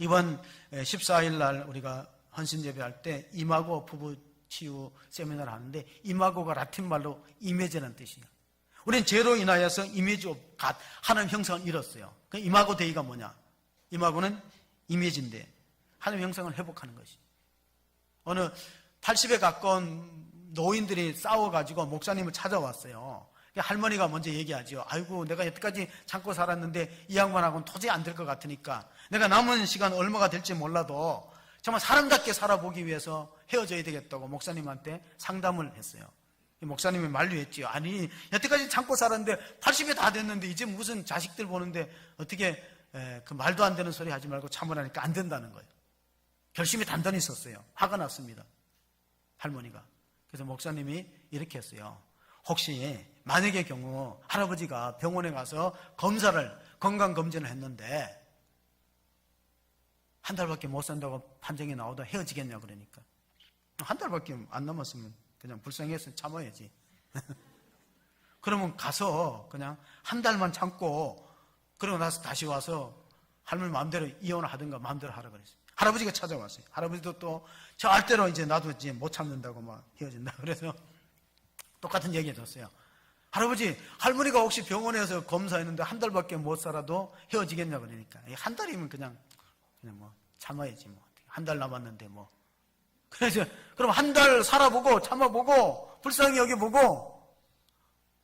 이번 14일 날 우리가 헌신 예배할 때 이마고 부부 치유 세미나를 하는데, 이마고가 라틴 말로 이미지라는 뜻이에요. 우리는 죄로 인하여서 이미지 오브 갓, 하나님 형상을 잃었어요. 그 이마고 데이가 뭐냐? 이마고는 이미지인데 하나님 형상을 회복하는 것이. 어느 80에 가까운 노인들이 싸워가지고 목사님을 찾아왔어요. 할머니가 먼저 얘기하죠. 아이고, 내가 여태까지 참고 살았는데 이 양반하고는 도저히 안 될 것 같으니까 내가 남은 시간 얼마가 될지 몰라도 정말 사람답게 살아보기 위해서 헤어져야 되겠다고 목사님한테 상담을 했어요. 목사님이 만류했지요. 아니, 여태까지 참고 살았는데 80이 다 됐는데 이제 무슨 자식들 보는데 어떻게 그 말도 안 되는 소리 하지 말고 참으라니까 안 된다는 거예요. 결심이 단단히 섰어요. 화가 났습니다, 할머니가. 그래서 목사님이 이렇게 했어요. 혹시 만약의 경우 할아버지가 병원에 가서 건강검진을 했는데 한 달밖에 못 산다고 판정이 나오다 헤어지겠냐 그러니까, 한 달밖에 안 남았으면 그냥 불쌍해서 참아야지. 그러면 가서 그냥 한 달만 참고 그러고 나서 다시 와서 할머니 마음대로 이혼을 하든가 마음대로 하라 그랬어요. 할아버지가 찾아왔어요. 할아버지도 또 절대로 이제 나도 이제 못 참는다고 막 헤어진다. 그래서 똑같은 얘기 해줬어요. 할아버지, 할머니가 혹시 병원에서 검사했는데 한 달밖에 못 살아도 헤어지겠냐 그러니까, 한 달이면 그냥 뭐 참아야지, 뭐 한 달 남았는데 뭐. 그래서 그럼 한 달 살아보고 참아보고 불쌍히 여겨보고,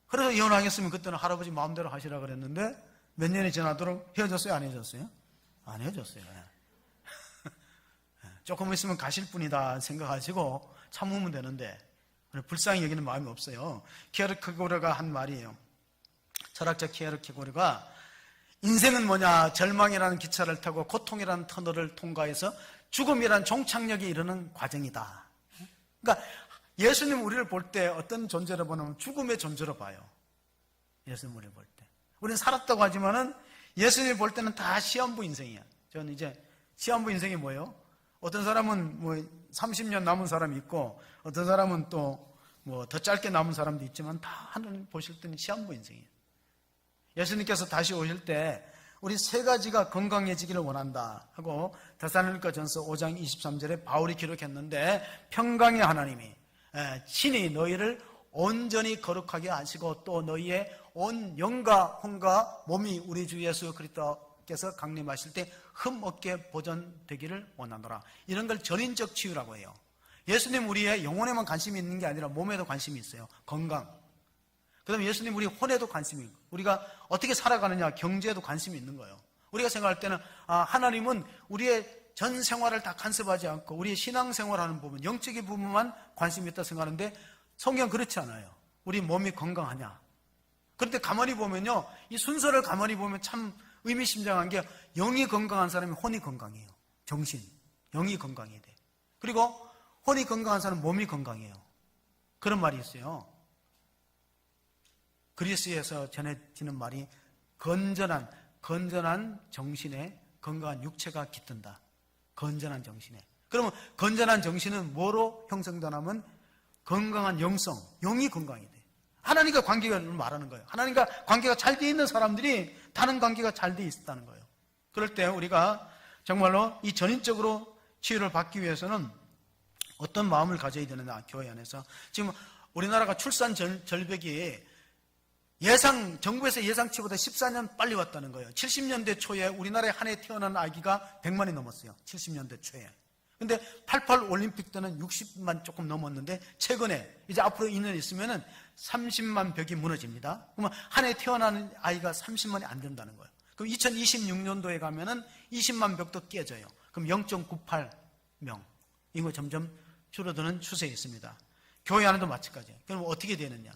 그래서 이혼하겠으면 그때는 할아버지 마음대로 하시라 그랬는데 몇 년이 지나도록 헤어졌어요, 안 헤어졌어요? 안 헤어졌어요. 조금 있으면 가실 분이다 생각하시고 참으면 되는데 불쌍히 여기는 마음이 없어요. 키에르케고르가 한 말이에요. 철학자 키에르케고르가 인생은 뭐냐? 절망이라는 기차를 타고 고통이라는 터널을 통과해서 죽음이라는 종착역에 이르는 과정이다. 그러니까 예수님 우리를 볼 때 어떤 존재로 보냐면 죽음의 존재로 봐요. 예수님 우리를 볼 때. 우리는 살았다고 하지만은 예수님 볼 때는 다 시한부 인생이야. 저는 이제 시한부 인생이 뭐예요? 어떤 사람은 뭐 30년 남은 사람이 있고 어떤 사람은 또 뭐 더 짧게 남은 사람도 있지만 다 하나님 보실 때는 시한부 인생이에요. 예수님께서 다시 오실 때 우리 세 가지가 건강해지기를 원한다 하고 데살로니가전서 5장 23절에 바울이 기록했는데, 평강의 하나님이 친히 너희를 온전히 거룩하게 하시고 또 너희의 온 영과 혼과 몸이 우리 주 예수 그리스도께서 강림하실 때 흠없게 보존되기를 원하노라. 이런 걸 전인적 치유라고 해요. 예수님 우리의 영혼에만 관심이 있는 게 아니라 몸에도 관심이 있어요. 건강. 그 다음에 예수님 우리 혼에도 관심이 있고, 우리가 어떻게 살아가느냐, 경제에도 관심이 있는 거예요. 우리가 생각할 때는 하나님은 우리의 전 생활을 다 간섭하지 않고 우리의 신앙생활하는 부분, 영적인 부분만 관심이 있다 생각하는데 성경 그렇지 않아요. 우리 몸이 건강하냐. 그런데 가만히 보면요, 이 순서를 가만히 보면 참 의미심장한 게, 영이 건강한 사람이 혼이 건강해요. 정신, 영이 건강해야 돼. 그리고 혼이 건강한 사람은 몸이 건강해요. 그런 말이 있어요. 그리스에서 전해지는 말이 건전한 정신에 건강한 육체가 깃든다. 건전한 정신에. 그러면 건전한 정신은 뭐로 형성되냐면 건강한 영성, 영이 건강이 돼. 하나님과 관계가 말하는 거예요. 하나님과 관계가 잘 돼 있는 사람들이 다른 관계가 잘 돼 있다는 거예요. 그럴 때 우리가 정말로 이 전인적으로 치유를 받기 위해서는 어떤 마음을 가져야 되느냐, 교회 안에서. 지금 우리나라가 출산 절벽이 정부에서 예상치보다 14년 빨리 왔다는 거예요. 70년대 초에 우리나라에 한 해 태어난 아기가 100만이 넘었어요. 70년대 초에. 근데 88 올림픽 때는 60만 조금 넘었는데 최근에 이제 앞으로 2년 있으면은 30만 벽이 무너집니다. 그러면 한 해 태어나는 아이가 30만이 안 된다는 거예요. 그럼 2026년도에 가면은 20만 벽도 깨져요. 그럼 0.98명. 이거 점점 줄어드는 추세에 있습니다. 교회 안에도 마찬가지예요. 그럼 어떻게 되느냐?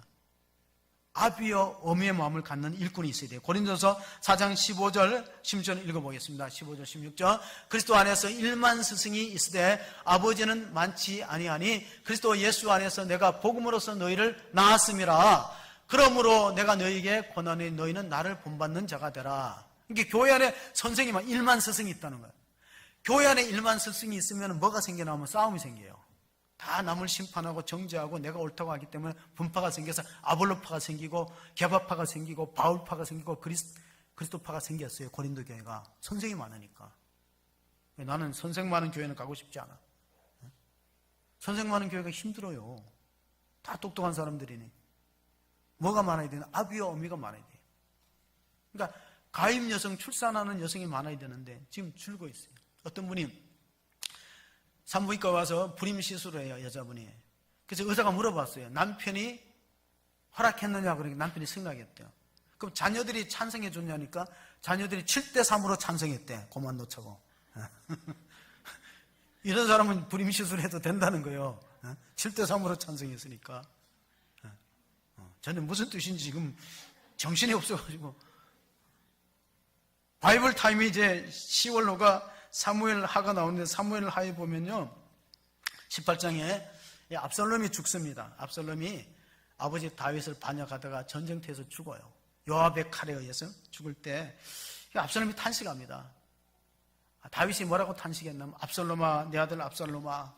아비와 어미의 마음을 갖는 일꾼이 있어야 돼요. 고린도서 4장 15절 16절 읽어보겠습니다. 15절 16절 그리스도 안에서 1만 스승이 있으되 아버지는 많지 아니하니 그리스도 예수 안에서 내가 복음으로써 너희를 낳았음이라. 그러므로 내가 너희에게 권하니 너희는 나를 본받는 자가 되라. 이게 교회 안에 선생님만 1만 스승이 있다는 거예요. 교회 안에 1만 스승이 있으면 뭐가 생겨나면 싸움이 생겨요. 다 남을 심판하고 정죄하고 내가 옳다고 하기 때문에 분파가 생겨서 아볼로파가 생기고 개바파가 생기고 바울파가 생기고 그리스도파가 생겼어요. 고린도 교회가 선생이 많으니까. 나는 선생 많은 교회는 가고 싶지 않아. 선생 많은 교회가 힘들어요. 다 똑똑한 사람들이니. 뭐가 많아야 되나? 아비와 어미가 많아야 돼요. 그러니까 가임 여성, 출산하는 여성이 많아야 되는데 지금 줄고 있어요. 어떤 분이 산부인과 와서 불임 시술을 해요, 여자분이. 그래서 의사가 물어봤어요. 남편이 허락했느냐? 그러니까 남편이 승낙했대요. 그럼 자녀들이 찬성해 줬냐니까 자녀들이 7대3으로 찬성했대. 그만 놓자고. 이런 사람은 불임 시술해도 된다는 거예요. 7대3으로 찬성했으니까. 저는 무슨 뜻인지 지금 정신이 없어가지고. 바이블 타임이 이제 10월로가 사무엘 하가 나오는데 사무엘 하에 보면요 18장에 압살롬이 죽습니다. 압살롬이 아버지 다윗을 반역하다가 전쟁터에서 죽어요. 요압의 칼에 의해서 죽을 때 압살롬이 탄식합니다. 다윗이 뭐라고 탄식했냐면 압살롬아, 내 아들 압살롬아,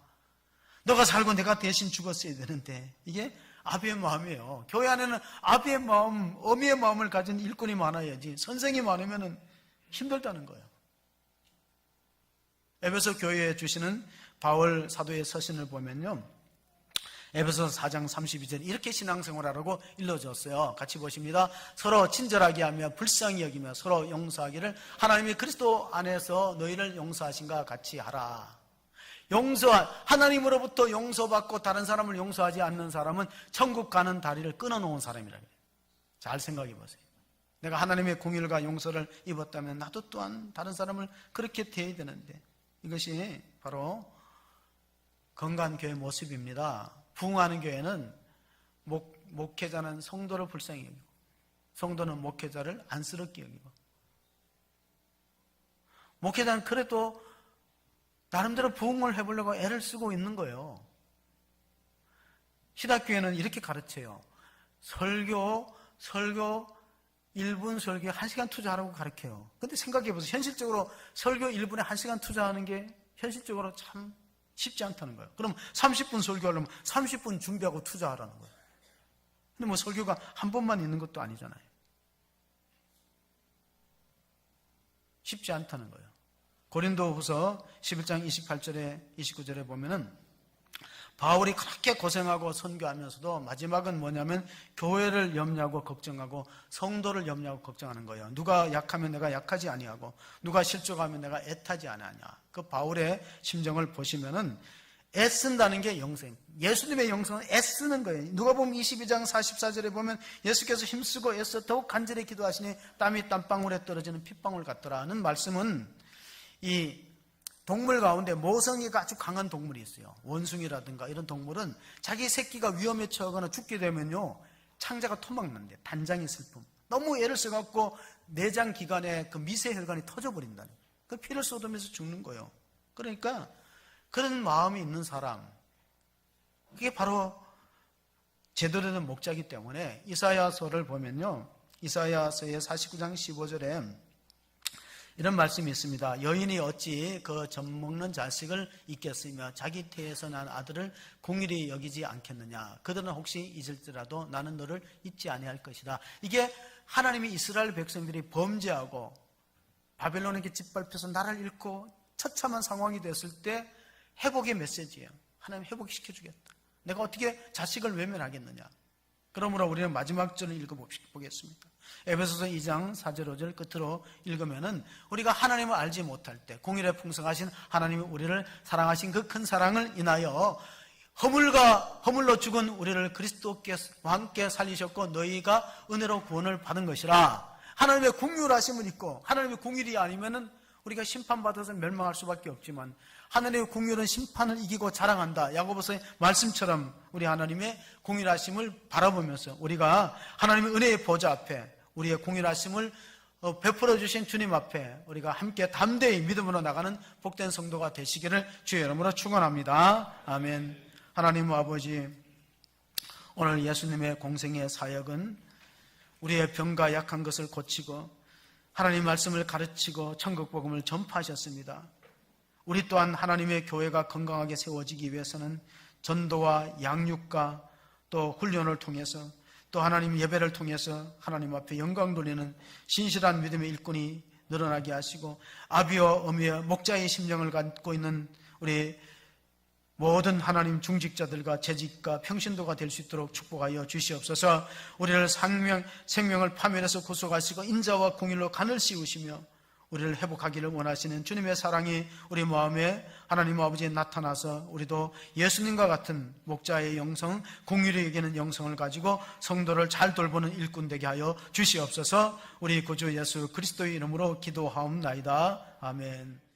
너가 살고 내가 대신 죽었어야 되는데. 이게 아비의 마음이에요. 교회 안에는 아비의 마음, 어미의 마음을 가진 일꾼이 많아야지 선생이 많으면 힘들다는 거예요. 에베소 교회에 주시는 바울 사도의 서신을 보면요 에베소 4장 32절 이렇게 신앙생활하라고 일러줬어요. 같이 보십니다. 서로 친절하게 하며 불쌍히 여기며 서로 용서하기를 하나님이 그리스도 안에서 너희를 용서하신과 같이 하라. 하나님으로부터 용서받고 다른 사람을 용서하지 않는 사람은 천국 가는 다리를 끊어놓은 사람이라고. 잘 생각해 보세요. 내가 하나님의 공의와 용서를 입었다면 나도 또한 다른 사람을 그렇게 대해야 되는데, 이것이 바로 건강한 교회 모습입니다. 부흥하는 교회는 목회자는 성도를 불쌍히 여기고 성도는 목회자를 안쓰럽게 여기고, 목회자는 그래도 나름대로 부흥을 해보려고 애를 쓰고 있는 거예요. 시다교회는 이렇게 가르쳐요. 설교 1분 설교에 1시간 투자하라고 가르쳐요. 근데 생각해보세요. 현실적으로 설교 1분에 1시간 투자하는 게 현실적으로 참 쉽지 않다는 거예요. 그럼 30분 설교하려면 30분 준비하고 투자하라는 거예요. 근데 뭐 설교가 한 번만 있는 것도 아니잖아요. 쉽지 않다는 거예요. 고린도후서 11장 28절에 29절에 보면은 바울이 그렇게 고생하고 선교하면서도 마지막은 뭐냐면 교회를 염려하고 걱정하고 성도를 염려하고 걱정하는 거예요. 누가 약하면 내가 약하지 아니하고 누가 실족하면 내가 애타지 아니하냐. 그 바울의 심정을 보시면은 애쓴다는 게 영생. 예수님의 영생은 애쓰는 거예요. 누가복음 22장 44절에 보면 예수께서 힘쓰고 애써 더욱 간절히 기도하시니 땀이 땀방울에 떨어지는 핏방울 같더라는 말씀은, 이 동물 가운데 모성애가 아주 강한 동물이 있어요. 원숭이라든가 이런 동물은 자기 새끼가 위험에 처하거나 죽게 되면요 창자가 토막난대. 단장의 슬픔. 너무 애를 써갖고 내장 기관에 그 미세혈관이 터져버린다는, 그 피를 쏟으면서 죽는 거예요. 그러니까 그런 마음이 있는 사람, 그게 바로 제대로 된 목자이기 때문에 이사야서를 보면요 이사야서의 49장 15절에 이런 말씀이 있습니다. 여인이 어찌 그 젖먹는 자식을 잊겠으며 자기 태에서 난 아들을 공일히 여기지 않겠느냐. 그들은 혹시 잊을지라도 나는 너를 잊지 아니할 것이다. 이게 하나님이 이스라엘 백성들이 범죄하고 바벨론에게 짓밟혀서 나라를 잃고 처참한 상황이 됐을 때 회복의 메시지예요. 하나님 회복시켜주겠다. 내가 어떻게 자식을 외면하겠느냐. 그러므로 우리는 마지막 절을 읽어보겠습니다. 에베소서 2장 4절 5절 끝으로 읽으면은 우리가 하나님을 알지 못할 때 공일에 풍성하신 하나님이 우리를 사랑하신 그 큰 사랑을 인하여 허물로 죽은 우리를 그리스도께와 함께 살리셨고 너희가 은혜로 구원을 받은 것이라. 하나님의 공률하심을 있고 하나님의 공일이 아니면은 우리가 심판받아서 멸망할 수밖에 없지만 하나님의 공률은 심판을 이기고 자랑한다. 야고보서의 말씀처럼 우리 하나님의 공일하심을 바라보면서 우리가 하나님의 은혜의 보좌 앞에 우리의 공일하심을 베풀어 주신 주님 앞에 우리가 함께 담대히 믿음으로 나가는 복된 성도가 되시기를 주의 이름으로 축원합니다. 아멘. 하나님 아버지, 오늘 예수님의 공생의 사역은 우리의 병과 약한 것을 고치고 하나님 말씀을 가르치고 천국 복음을 전파하셨습니다. 우리 또한 하나님의 교회가 건강하게 세워지기 위해서는 전도와 양육과 또 훈련을 통해서 또 하나님 예배를 통해서 하나님 앞에 영광 돌리는 신실한 믿음의 일꾼이 늘어나게 하시고 아비와 어미와 목자의 심령을 갖고 있는 우리 모든 하나님 중직자들과 재직과 평신도가 될 수 있도록 축복하여 주시옵소서. 우리를 생명을 파멸해서 구속하시고 인자와 공의로 간을 씌우시며 우리를 회복하기를 원하시는 주님의 사랑이 우리 마음에 하나님 아버지에 나타나서 우리도 예수님과 같은 목자의 영성, 공의를 여기는 영성을 가지고 성도를 잘 돌보는 일꾼 되게 하여 주시옵소서. 우리 구주 예수 그리스도의 이름으로 기도하옵나이다. 아멘.